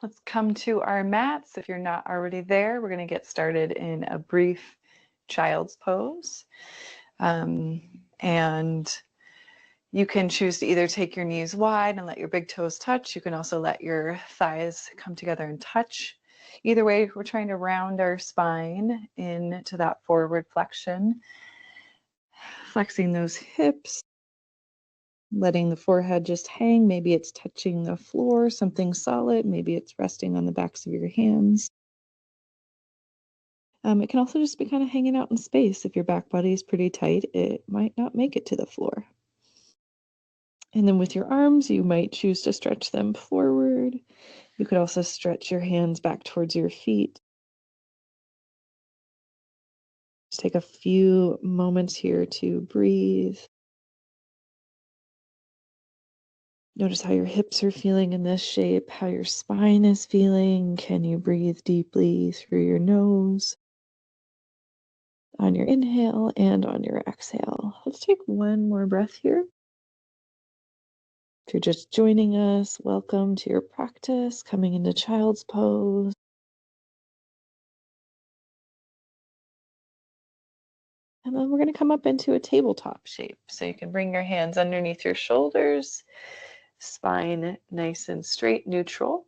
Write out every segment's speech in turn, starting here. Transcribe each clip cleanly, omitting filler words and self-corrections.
Let's come to our mats. If you're not already there, we're going to get started in a brief child's pose. And you can choose to either take your knees wide and let your big toes touch. You can also let your thighs come together and touch. Either way, we're trying to round our spine into that forward flexion, flexing those hips, letting the forehead just hang. Maybe it's touching the floor, something solid. Maybe it's resting on the backs of your hands. It can also just be kind of hanging out in space. If your back body is pretty tight, it might not make it to the floor. And then with your arms, you might choose to stretch them forward. You could also stretch your hands back towards your feet. Just take a few moments here to breathe. Notice how your hips are feeling in this shape, how your spine is feeling. Can you breathe deeply through your nose on your inhale and on your exhale? Let's take one more breath here. If you're just joining us, welcome to your practice, coming into child's pose. And then we're going to come up into a tabletop shape. So you can bring your hands underneath your shoulders, spine nice and straight, neutral.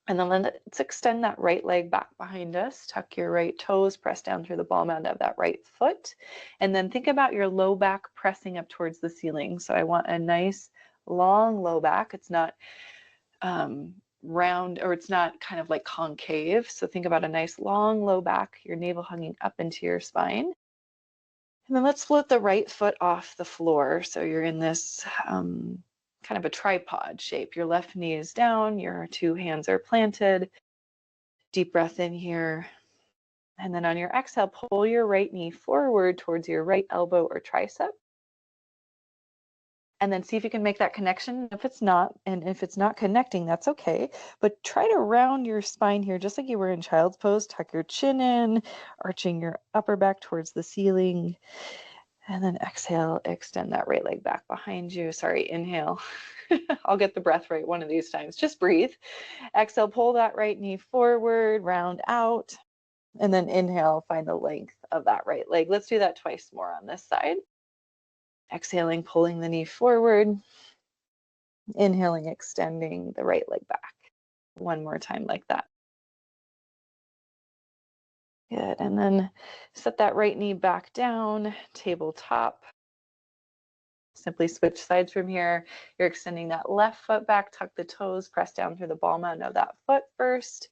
And then let's extend that right leg back behind us. Tuck your right toes, press down through the ball mound of that right foot. And then think about your low back pressing up towards the ceiling. So I want a nice long low back. It's not round, or it's not kind of like concave. So think about a nice long low back, your navel hanging up into your spine. And then let's float the right foot off the floor. So you're in this kind of a tripod shape. Your left knee is down, your two hands are planted. Deep breath in here. And then on your exhale, pull your right knee forward towards your right elbow or tricep. And then see if you can make that connection. If it's not, and if it's not connecting, that's okay. But try to round your spine here, just like you were in child's pose. Tuck your chin in, arching your upper back towards the ceiling. And then exhale, extend that right leg back behind you. Sorry, inhale. I'll get the breath right one of these times. Just breathe. Exhale, pull that right knee forward, round out. And then inhale, find the length of that right leg. Let's do that twice more on this side. Exhaling, pulling the knee forward. Inhaling, extending the right leg back. One more time like that. Good. And then set that right knee back down, tabletop. Simply switch sides from here. You're extending that left foot back, tuck the toes, press down through the ball mound of that foot first.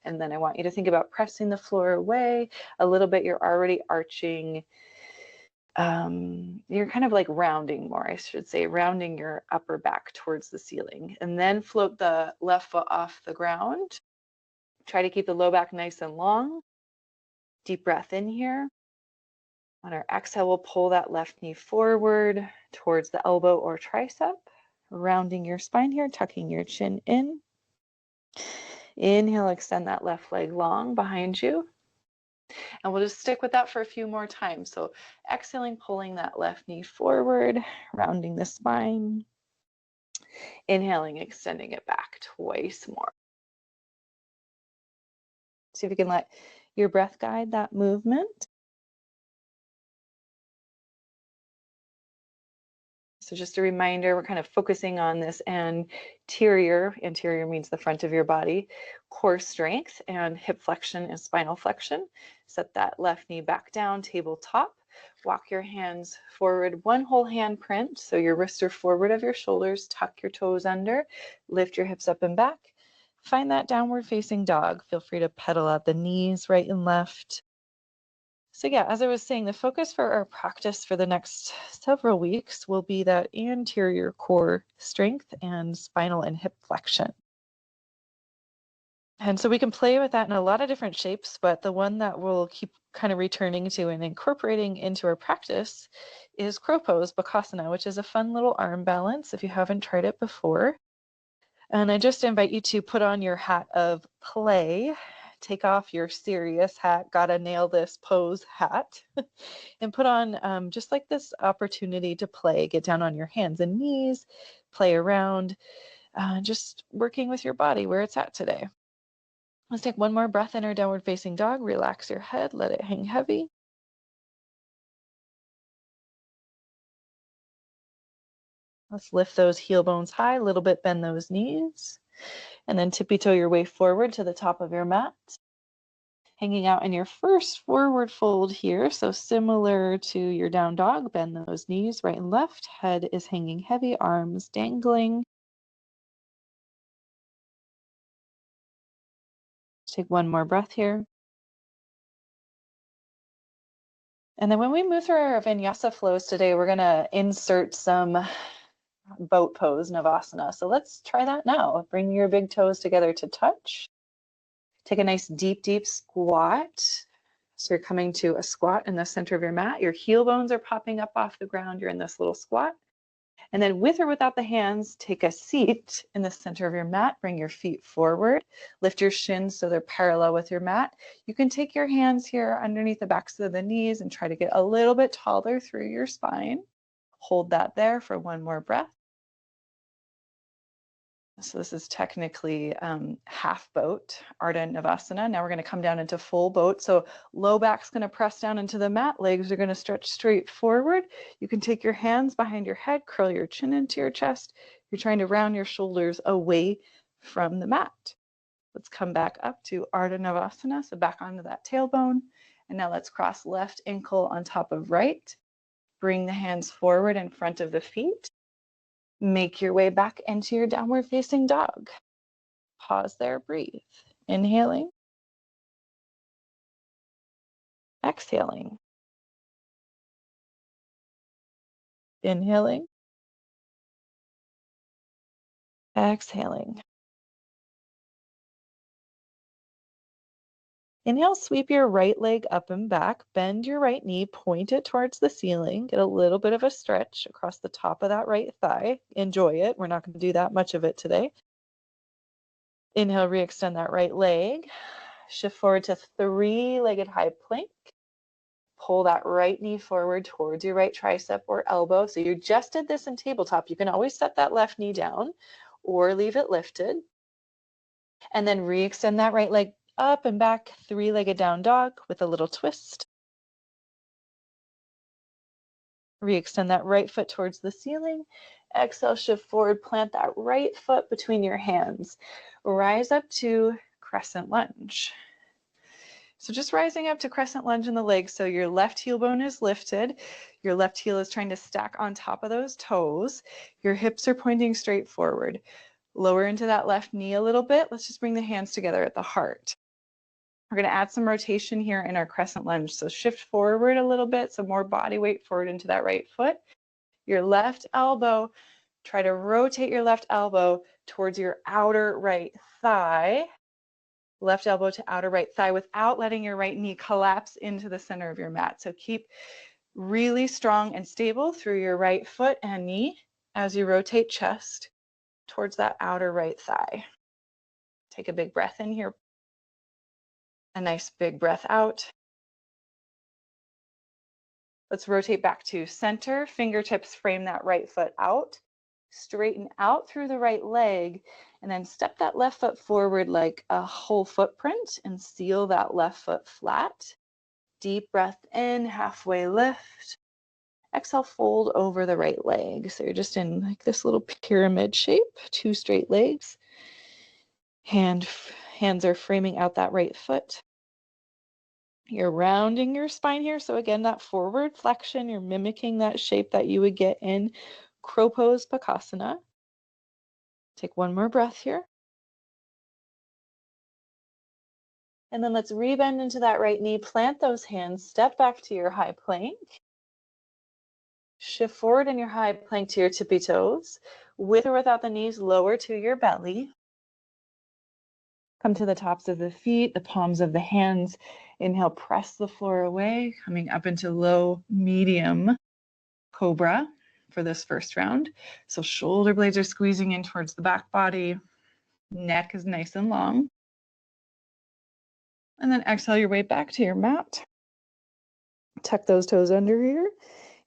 And then I want you to think about pressing the floor away a little bit. You're already arching. You're kind of like rounding more, I should say, rounding your upper back towards the ceiling. And then float the left foot off the ground. Try to keep the low back nice and long. Deep breath in here. On our exhale, we'll pull that left knee forward towards the elbow or tricep, rounding your spine here, tucking your chin in. Inhale, extend that left leg long behind you. And we'll just stick with that for a few more times. So exhaling, pulling that left knee forward, rounding the spine. Inhaling, extending it back twice more. See if you can let your breath guide that movement. So just a reminder, we're kind of focusing on this anterior means the front of your body, core strength and hip flexion and spinal flexion. Set that left knee back down, tabletop. Walk your hands forward, one whole hand print. So your wrists are forward of your shoulders, tuck your toes under, lift your hips up and back. Find that downward facing dog. Feel free to pedal out the knees right and left. So yeah, as I was saying, the focus for our practice for the next several weeks will be that anterior core strength and spinal and hip flexion. And so we can play with that in a lot of different shapes, but the one that we'll keep kind of returning to and incorporating into our practice is crow pose, Bakasana, which is a fun little arm balance if you haven't tried it before. And I just invite you to put on your hat of play. Take off your serious hat, gotta nail this pose hat, and put on just like this opportunity to play. Get down on your hands and knees, play around. Just working with your body where it's at today. Let's take one more breath in our downward facing dog. Relax your head, let it hang heavy. Let's lift those heel bones high, a little bit, bend those knees, and then tippy toe your way forward to the top of your mat. Hanging out in your first forward fold here, so similar to your down dog, bend those knees right and left, head is hanging heavy, arms dangling. Take one more breath here. And then when we move through our vinyasa flows today, we're going to insert some boat pose, Navasana. So let's try that now. Bring your big toes together to touch. Take a nice deep, deep squat. So you're coming to a squat in the center of your mat. Your heel bones are popping up off the ground. You're in this little squat. And then with or without the hands, take a seat in the center of your mat. Bring your feet forward. Lift your shins so they're parallel with your mat. You can take your hands here underneath the backs of the knees and try to get a little bit taller through your spine. Hold that there for one more breath. So this is technically half boat, Ardha Navasana. Now we're going to come down into full boat. So low back's going to press down into the mat. Legs are going to stretch straight forward. You can take your hands behind your head, curl your chin into your chest. You're trying to round your shoulders away from the mat. Let's come back up to Ardha Navasana. So back onto that tailbone. And now let's cross left ankle on top of right. Bring the hands forward in front of the feet. Make your way back into your downward facing dog. Pause there, breathe. Inhaling, exhaling. Inhaling, exhaling. Inhale, sweep your right leg up and back. Bend your right knee, point it towards the ceiling. Get a little bit of a stretch across the top of that right thigh. Enjoy it. We're not going to do that much of it today. Inhale, re-extend that right leg. Shift forward to three-legged high plank. Pull that right knee forward towards your right tricep or elbow. So you just did this in tabletop. You can always set that left knee down or leave it lifted. And then re-extend that right leg up and back, three-legged down dog with a little twist. Re-extend that right foot towards the ceiling. Exhale, shift forward, plant that right foot between your hands. Rise up to crescent lunge. So just rising up to crescent lunge in the legs. So your left heel bone is lifted. Your left heel is trying to stack on top of those toes. Your hips are pointing straight forward. Lower into that left knee a little bit. Let's just bring the hands together at the heart. We're going to add some rotation here in our crescent lunge. So shift forward a little bit. So more body weight forward into that right foot. Your left elbow, try to rotate your left elbow towards your outer right thigh. Left elbow to outer right thigh without letting your right knee collapse into the center of your mat. So keep really strong and stable through your right foot and knee as you rotate chest towards that outer right thigh. Take a big breath in here. A nice big breath out. Let's rotate back to center. Fingertips frame that right foot out. Straighten out through the right leg and then step that left foot forward like a whole footprint and seal that left foot flat. Deep breath in, halfway lift. Exhale, fold over the right leg. So you're just in like this little pyramid shape, two straight legs. Hands are framing out that right foot. You're rounding your spine here. So again, that forward flexion, you're mimicking that shape that you would get in crow pose Bakasana. Take one more breath here. And then let's rebend into that right knee, plant those hands, step back to your high plank. Shift forward in your high plank to your tippy toes. With or without the knees, lower to your belly. Come to the tops of the feet, the palms of the hands. Inhale, press the floor away, coming up into low, medium cobra for this first round. So shoulder blades are squeezing in towards the back body. Neck is nice and long. And then exhale your way back to your mat. Tuck those toes under here.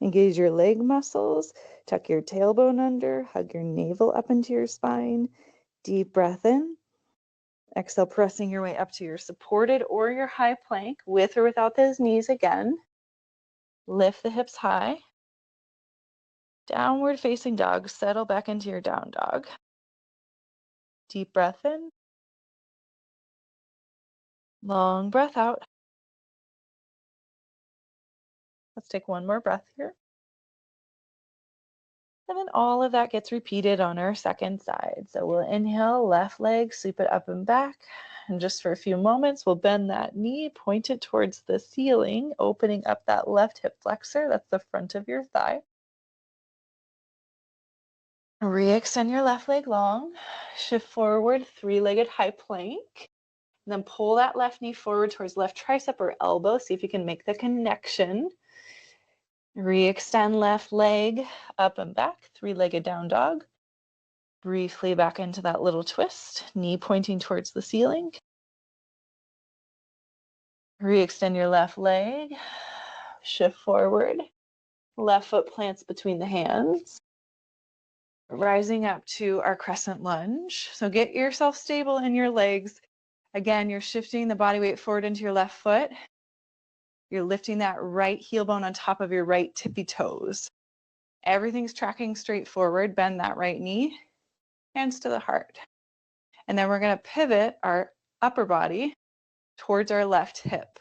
Engage your leg muscles. Tuck your tailbone under, hug your navel up into your spine. Deep breath in. Exhale, pressing your way up to your supported or your high plank, with or without those knees again. Lift the hips high. Downward facing dog, settle back into your down dog. Deep breath in. Long breath out. Let's take one more breath here. And then all of that gets repeated on our second side. So we'll inhale, left leg, sweep it up and back. And just for a few moments, we'll bend that knee, point it towards the ceiling, opening up that left hip flexor. That's the front of your thigh. Re-extend your left leg long. Shift forward, three-legged high plank. And then pull that left knee forward towards left tricep or elbow. See if you can make the connection. Re-extend left leg up and back, three-legged down dog. Briefly back into that little twist, knee pointing towards the ceiling. Re-extend your left leg, shift forward. Left foot plants between the hands. Rising up to our crescent lunge. So get yourself stable in your legs. Again, you're shifting the body weight forward into your left foot. You're lifting that right heel bone on top of your right tippy toes. Everything's tracking straight forward. Bend that right knee, hands to the heart. And then we're going to pivot our upper body towards our left hip.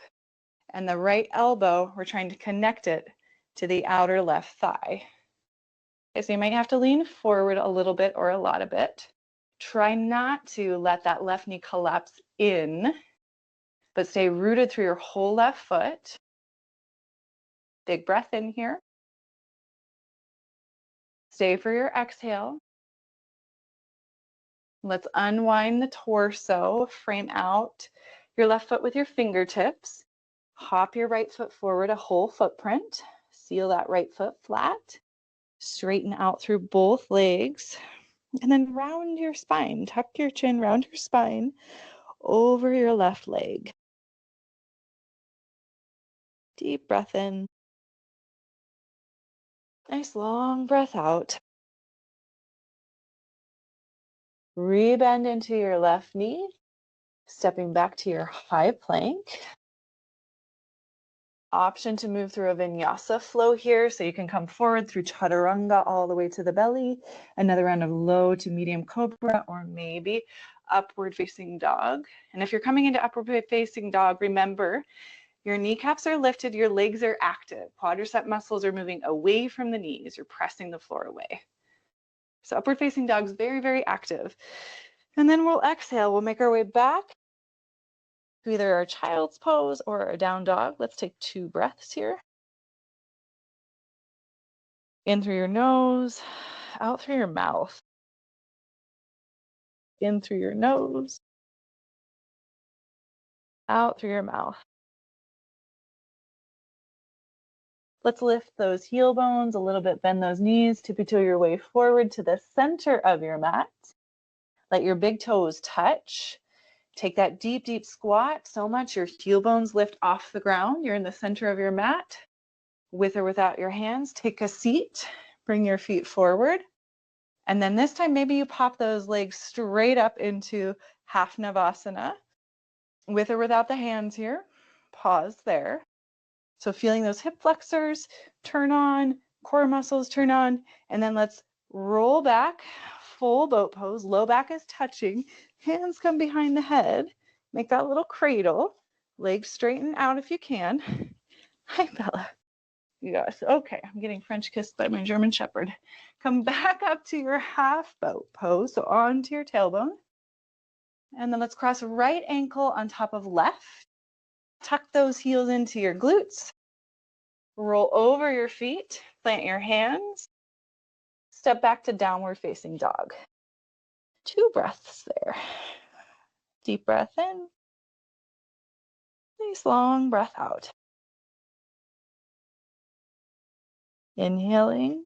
And the right elbow, we're trying to connect it to the outer left thigh. Okay, so you might have to lean forward a little bit or a lot of it. Try not to let that left knee collapse in, but stay rooted through your whole left foot. Big breath in here. Stay for your exhale. Let's unwind the torso, frame out your left foot with your fingertips. Hop your right foot forward a whole footprint. Seal that right foot flat. Straighten out through both legs. And then round your spine. Tuck your chin, round your spine over your left leg. Deep breath in. Nice long breath out. Rebend into your left knee. Stepping back to your high plank. Option to move through a vinyasa flow here, so you can come forward through chaturanga all the way to the belly, another round of low to medium cobra, or maybe upward facing dog. And if you're coming into upward facing dog, remember your kneecaps are lifted, your legs are active, quadricep muscles are moving away from the knees, you're pressing the floor away. So upward facing dog is very, very active. And then we'll exhale, we'll make our way back to either our child's pose or a down dog. Let's take 2 breaths here. In through your nose, out through your mouth. In through your nose, out through your mouth. Let's lift those heel bones a little bit, bend those knees, tippy-toe your way forward to the center of your mat. Let your big toes touch. Take that deep, deep squat so much your heel bones lift off the ground. You're in the center of your mat. With or without your hands, take a seat. Bring your feet forward. And then this time, maybe you pop those legs straight up into half Navasana. With or without the hands here. Pause there. So feeling those hip flexors turn on, core muscles turn on, and then let's roll back, full boat pose, low back is touching, hands come behind the head, make that little cradle, legs straighten out if you can. Hi, Bella. You guys, okay, I'm getting French kissed by my German Shepherd. Come back up to your half boat pose, so onto your tailbone. And then let's cross right ankle on top of left. Tuck those heels into your glutes. Roll over your feet, plant your hands. Step back to downward facing dog. 2 breaths there. Deep breath in. Nice long breath out. Inhaling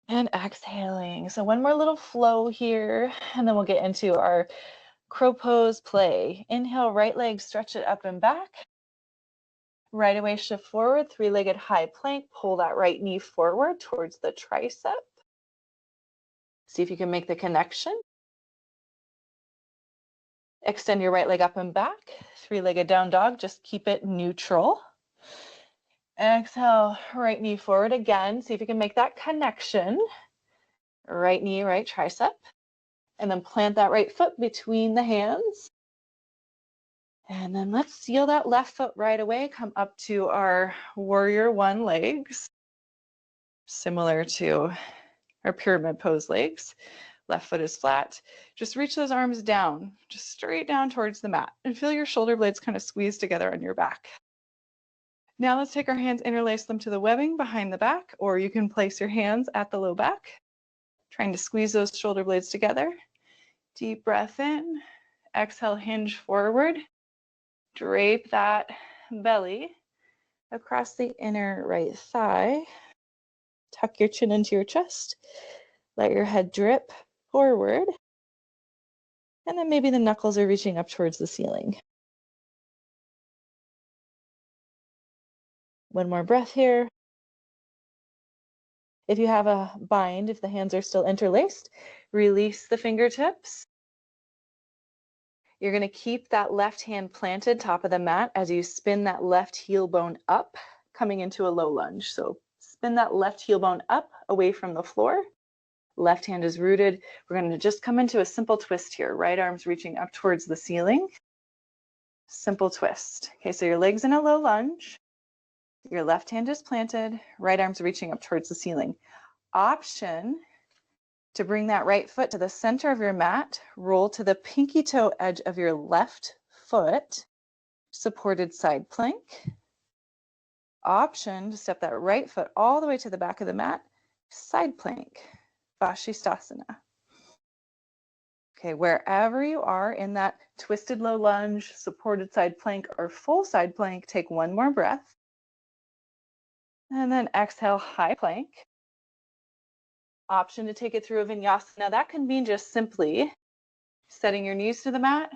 and exhaling. So one more little flow here, and then we'll get into our crow pose play. Inhale, right leg, stretch it up and back. Right away, shift forward, three-legged high plank. Pull that right knee forward towards the tricep. See if you can make the connection. Extend your right leg up and back. Three-legged down dog, just keep it neutral. Exhale, right knee forward again. See if you can make that connection. Right knee, right tricep. And then plant that right foot between the hands. And then let's seal that left foot right away. Come up to our warrior one legs, similar to our pyramid pose legs. Left foot is flat. Just reach those arms down, just straight down towards the mat, and feel your shoulder blades kind of squeeze together on your back. Now let's take our hands, interlace them to the webbing behind the back, or you can place your hands at the low back, trying to squeeze those shoulder blades together. Deep breath in. Exhale, hinge forward. Drape that belly across the inner right thigh. Tuck your chin into your chest. Let your head drip forward. And then maybe the knuckles are reaching up towards the ceiling. One more breath here. If you have a bind, if the hands are still interlaced, release the fingertips. You're going to keep that left hand planted top of the mat as you spin that left heel bone up, coming into a low lunge. So spin that left heel bone up away from the floor. Left hand is rooted. We're going to just come into a simple twist here. Right arm's reaching up towards the ceiling. Simple twist. Okay, so your leg's in a low lunge. Your left hand is planted. Right arm's reaching up towards the ceiling. Option to bring that right foot to the center of your mat. Roll to the pinky toe edge of your left foot. Supported side plank. Option to step that right foot all the way to the back of the mat. Side plank. Vashisthasana. Okay, wherever you are in that twisted low lunge, supported side plank, or full side plank, take one more breath. And then exhale, high plank. Option to take it through a vinyasa. Now that can mean just simply setting your knees to the mat,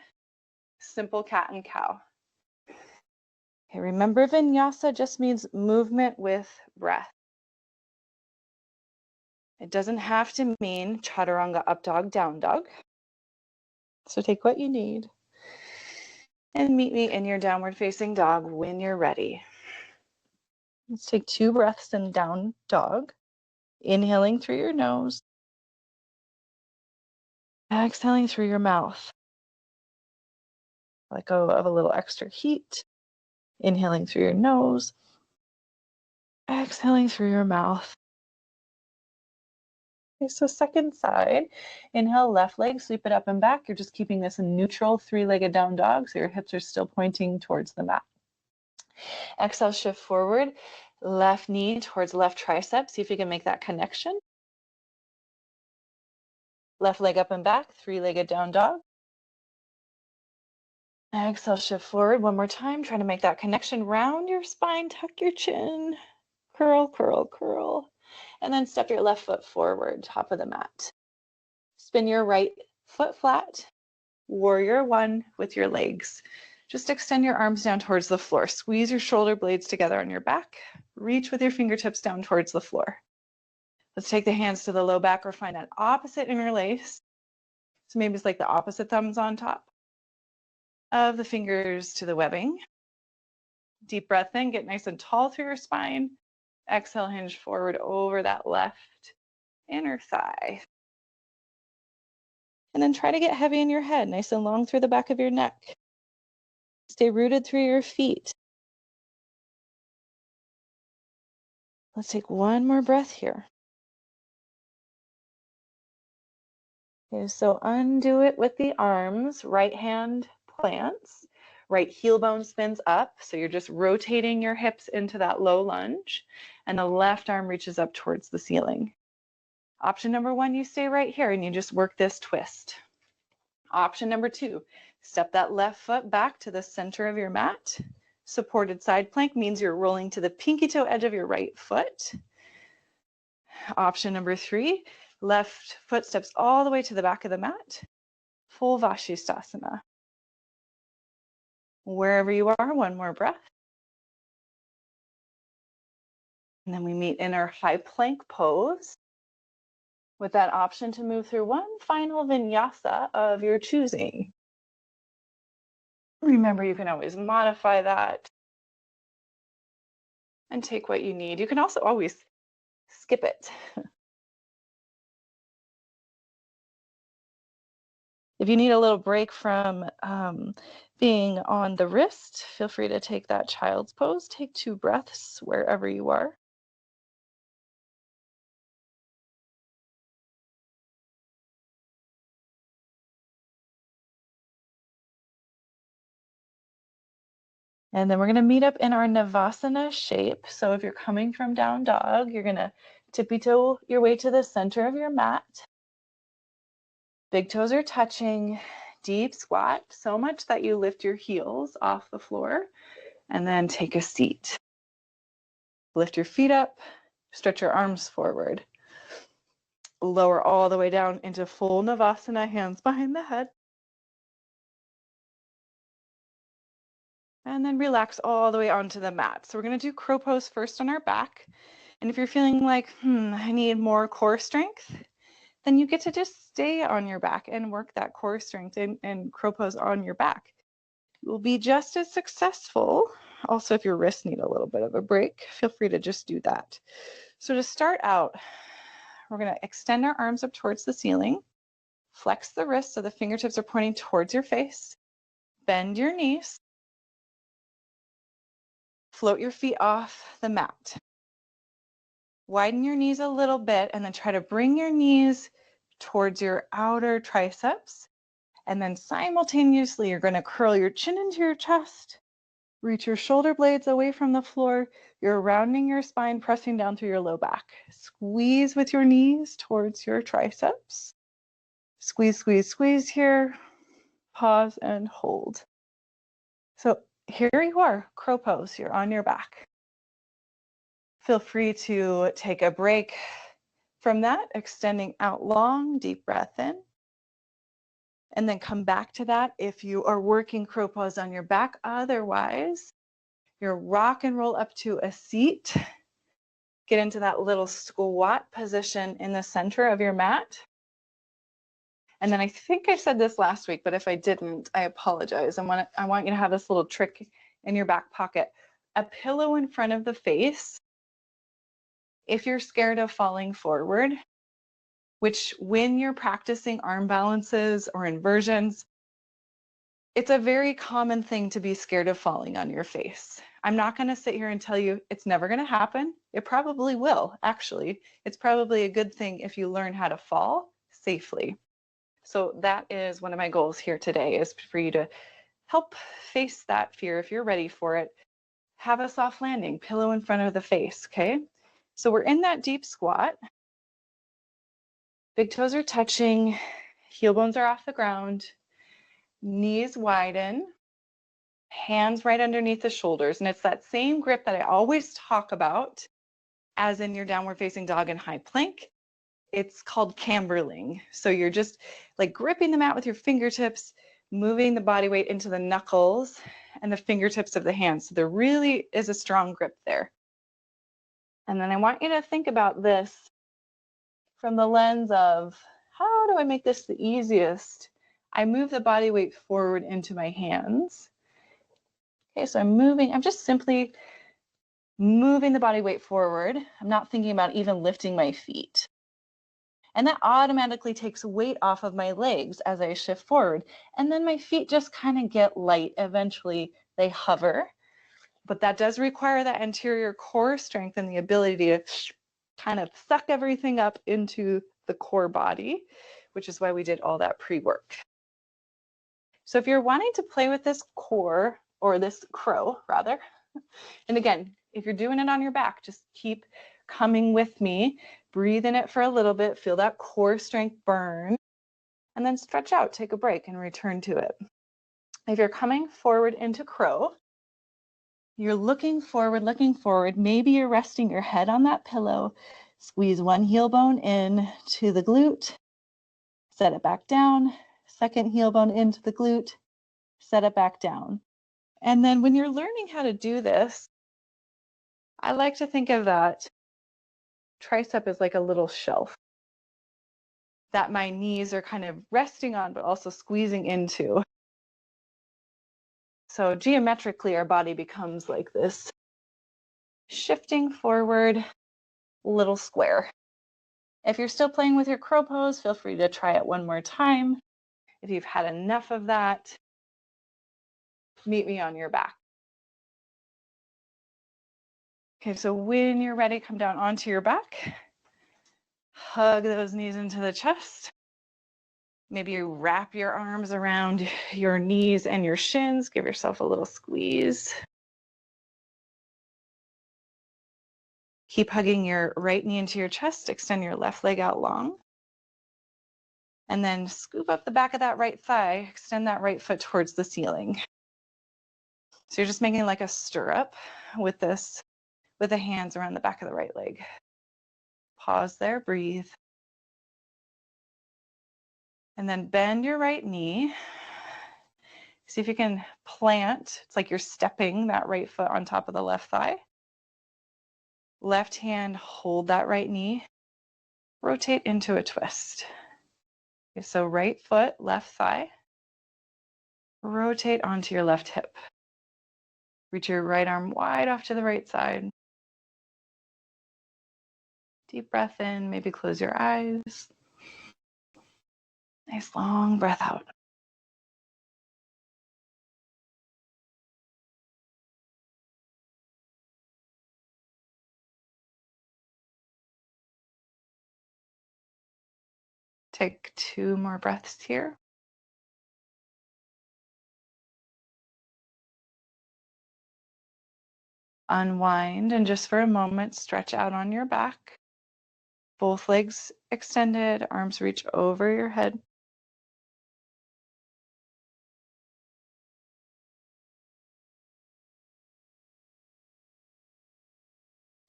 simple cat and cow. Okay, remember vinyasa just means movement with breath. It doesn't have to mean chaturanga, up dog, down dog. So take what you need and meet me in your downward facing dog when you're ready. Let's take 2 breaths in down dog. Inhaling through your nose. Exhaling through your mouth. Let go of a little extra heat. Inhaling through your nose. Exhaling through your mouth. Okay, so second side. Inhale, left leg, sweep it up and back. You're just keeping this in neutral, 3-legged down dog, so your hips are still pointing towards the mat. Exhale, shift forward. Left knee towards left tricep. See if you can make that connection. Left leg up and back, 3-legged down dog. Exhale, shift forward one more time. Try to make that connection. Round your spine, tuck your chin. Curl, curl, curl. And then step your left foot forward, top of the mat. Spin your right foot flat. Warrior one with your legs. Just extend your arms down towards the floor. Squeeze your shoulder blades together on your back. Reach with your fingertips down towards the floor. Let's take the hands to the low back or find an opposite interlace. So maybe it's like the opposite thumbs on top of the fingers to the webbing. Deep breath in, get nice and tall through your spine. Exhale, hinge forward over that left inner thigh. And then try to get heavy in your head, nice and long through the back of your neck. Stay rooted through your feet. Let's take one more breath here. Okay, so undo it with the arms. Right hand plants. Right heel bone spins up. So you're just rotating your hips into that low lunge. And the left arm reaches up towards the ceiling. Option number 1, you stay right here and you just work this twist. Option number 2, step that left foot back to the center of your mat. Supported side plank means you're rolling to the pinky toe edge of your right foot. Option number 3, left foot steps all the way to the back of the mat. Full Vashisthasana. Wherever you are, one more breath. And then we meet in our high plank pose with that option to move through one final vinyasa of your choosing. Remember, you can always modify that and take what you need. You can also always skip it. If you need a little break from being on the wrist, feel free to take that child's pose. Take 2 breaths wherever you are. And then we're going to meet up in our Navasana shape. So if you're coming from down dog, you're going to tippy-toe your way to the center of your mat. Big toes are touching, deep squat, so much that you lift your heels off the floor, and then take a seat. Lift your feet up, stretch your arms forward. Lower all the way down into full Navasana, hands behind the head. And then relax all the way onto the mat. So we're going to do crow pose first on our back. And if you're feeling like, I need more core strength, then you get to just stay on your back and work that core strength and crow pose on your back. You will be just as successful. Also, if your wrists need a little bit of a break, feel free to just do that. So to start out, we're going to extend our arms up towards the ceiling. Flex the wrists so the fingertips are pointing towards your face. Bend your knees. Float your feet off the mat. Widen your knees a little bit and then try to bring your knees towards your outer triceps. And then simultaneously, you're going to curl your chin into your chest. Reach your shoulder blades away from the floor. You're rounding your spine, pressing down through your low back. Squeeze with your knees towards your triceps. Squeeze, squeeze, squeeze here. Pause and hold. So here you are, crow pose. You're on your back. Feel free to take a break from that, extending out long, deep breath in. And then come back to that if you are working crow pose on your back. Otherwise, you're rock and roll up to a seat. Get into that little squat position in the center of your mat. And then I think I said this last week, but if I didn't, I apologize. I want you to have this little trick in your back pocket. A pillow in front of the face. If you're scared of falling forward, which when you're practicing arm balances or inversions, it's a very common thing to be scared of falling on your face. I'm not going to sit here and tell you it's never going to happen. It probably will, actually. It's probably a good thing if you learn how to fall safely. So that is one of my goals here today, is for you to help face that fear if you're ready for it. Have a soft landing, pillow in front of the face, okay? So we're in that deep squat. Big toes are touching, heel bones are off the ground, knees widen, hands right underneath the shoulders. And it's that same grip that I always talk about as in your downward facing dog and high plank. It's called camberling. So you're just like gripping the mat with your fingertips, moving the body weight into the knuckles and the fingertips of the hands. So there really is a strong grip there. And then I want you to think about this from the lens of, how do I make this the easiest? I move the body weight forward into my hands. Okay, so I'm just simply moving the body weight forward. I'm not thinking about even lifting my feet. And that automatically takes weight off of my legs as I shift forward. And then my feet just kind of get light. Eventually they hover. But that does require that anterior core strength and the ability to kind of suck everything up into the core body, which is why we did all that pre-work. So if you're wanting to play with this core, or this crow rather, and again, if you're doing it on your back, just keep coming with me. Breathe in it for a little bit, feel that core strength burn, and then stretch out, take a break, and return to it. If you're coming forward into crow, you're looking forward. Maybe you're resting your head on that pillow. Squeeze one heel bone in to the glute, set it back down. Second heel bone into the glute, set it back down. And then when you're learning how to do this, I like to think of that tricep as like a little shelf that my knees are kind of resting on, but also squeezing into. So geometrically, our body becomes like this shifting forward little square. If you're still playing with your crow pose, feel free to try it one more time. If you've had enough of that, meet me on your back. Okay, so when you're ready, come down onto your back. Hug those knees into the chest. Maybe you wrap your arms around your knees and your shins. Give yourself a little squeeze. Keep hugging your right knee into your chest. Extend your left leg out long. And then scoop up the back of that right thigh. Extend that right foot towards the ceiling. So you're just making like a stirrup with this, with the hands around the back of the right leg. Pause there, breathe. And then bend your right knee. See if you can plant. It's like you're stepping that right foot on top of the left thigh. Left hand, hold that right knee. Rotate into a twist. Okay, so right foot, left thigh. Rotate onto your left hip. Reach your right arm wide off to the right side. Deep breath in, maybe close your eyes. Nice long breath out. Take 2 more breaths here. Unwind and just for a moment, stretch out on your back. Both legs extended, arms reach over your head.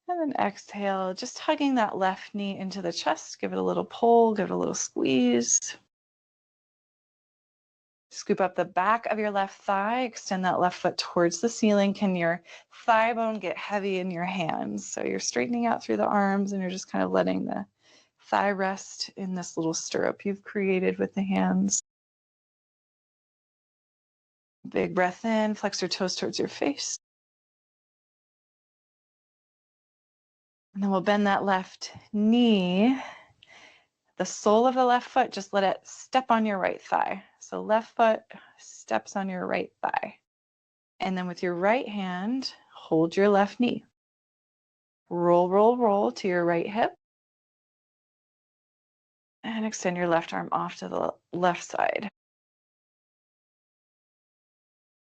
And then exhale, just hugging that left knee into the chest. Give it a little pull, give it a little squeeze. Scoop up the back of your left thigh, extend that left foot towards the ceiling. Can your thigh bone get heavy in your hands? So you're straightening out through the arms and you're just kind of letting the thigh rest in this little stirrup you've created with the hands. Big breath in, flex your toes towards your face. And then we'll bend that left knee. The sole of the left foot, just let it step on your right thigh. So left foot steps on your right thigh. And then with your right hand, hold your left knee. Roll, roll, roll to your right hip. And extend your left arm off to the left side.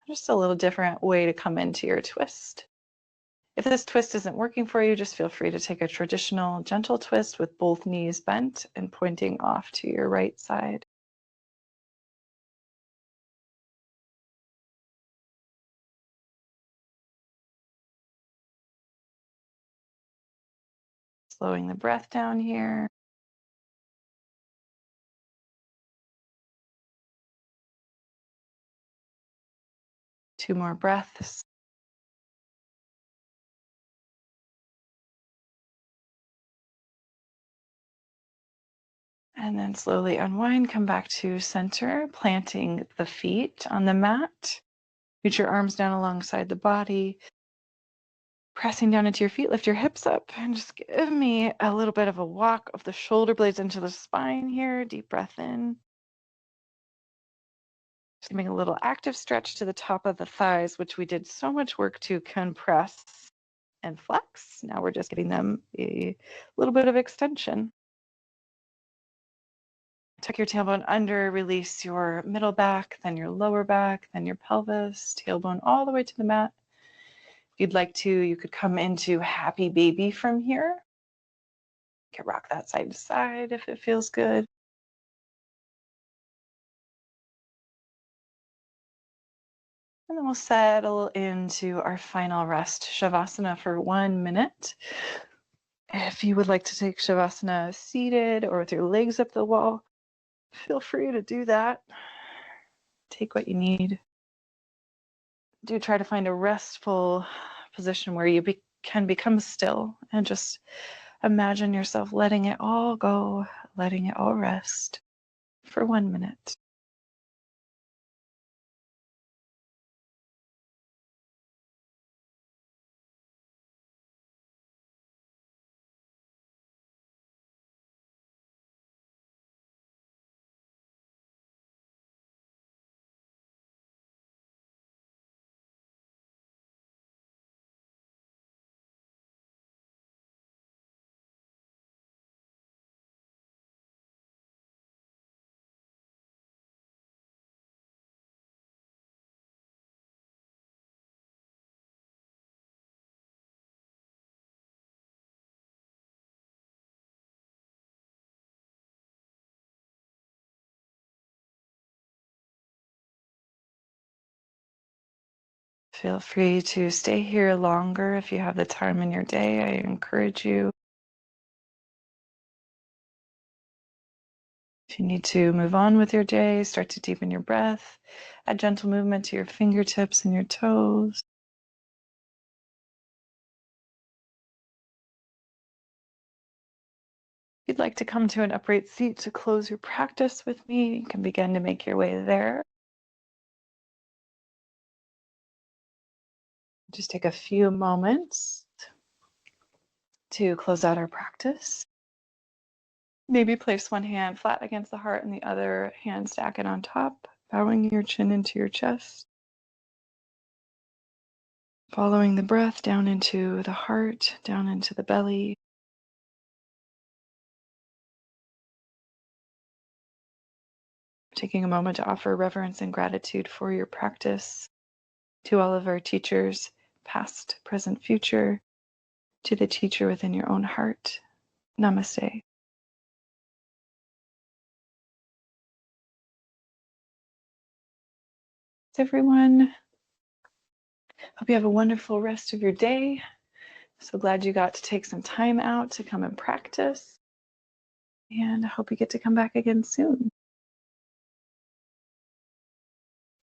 Just a little different way to come into your twist. If this twist isn't working for you, just feel free to take a traditional gentle twist with both knees bent and pointing off to your right side. Slowing the breath down here. Two more breaths. And then slowly unwind, come back to center, planting the feet on the mat. Reach your arms down alongside the body. Pressing down into your feet, lift your hips up and just give me a little bit of a walk of the shoulder blades into the spine here. Deep breath in. Just giving a little active stretch to the top of the thighs, which we did so much work to compress and flex. Now we're just getting them a little bit of extension. Tuck your tailbone under, release your middle back, then your lower back, then your pelvis, tailbone all the way to the mat. If you'd like to, you could come into happy baby from here. You can rock that side to side if it feels good. And then we'll settle into our final rest, Shavasana, for 1 minute. If you would like to take Shavasana seated or with your legs up the wall, feel free to do that. Take what you need. Do try to find a restful position where you can become still and just imagine yourself letting it all go, letting it all rest for 1 minute. Feel free to stay here longer if you have the time in your day. I encourage you. If you need to move on with your day, start to deepen your breath, add gentle movement to your fingertips and your toes. If you'd like to come to an upright seat to close your practice with me, you can begin to make your way there. Just take a few moments to close out our practice. Maybe place one hand flat against the heart and the other hand stack it on top, bowing your chin into your chest. Following the breath down into the heart, down into the belly. Taking a moment to offer reverence and gratitude for your practice to all of our teachers, past, present, future, to the teacher within your own heart. Namaste. Everyone, hope you have a wonderful rest of your day. So glad you got to take some time out to come and practice. And I hope you get to come back again soon.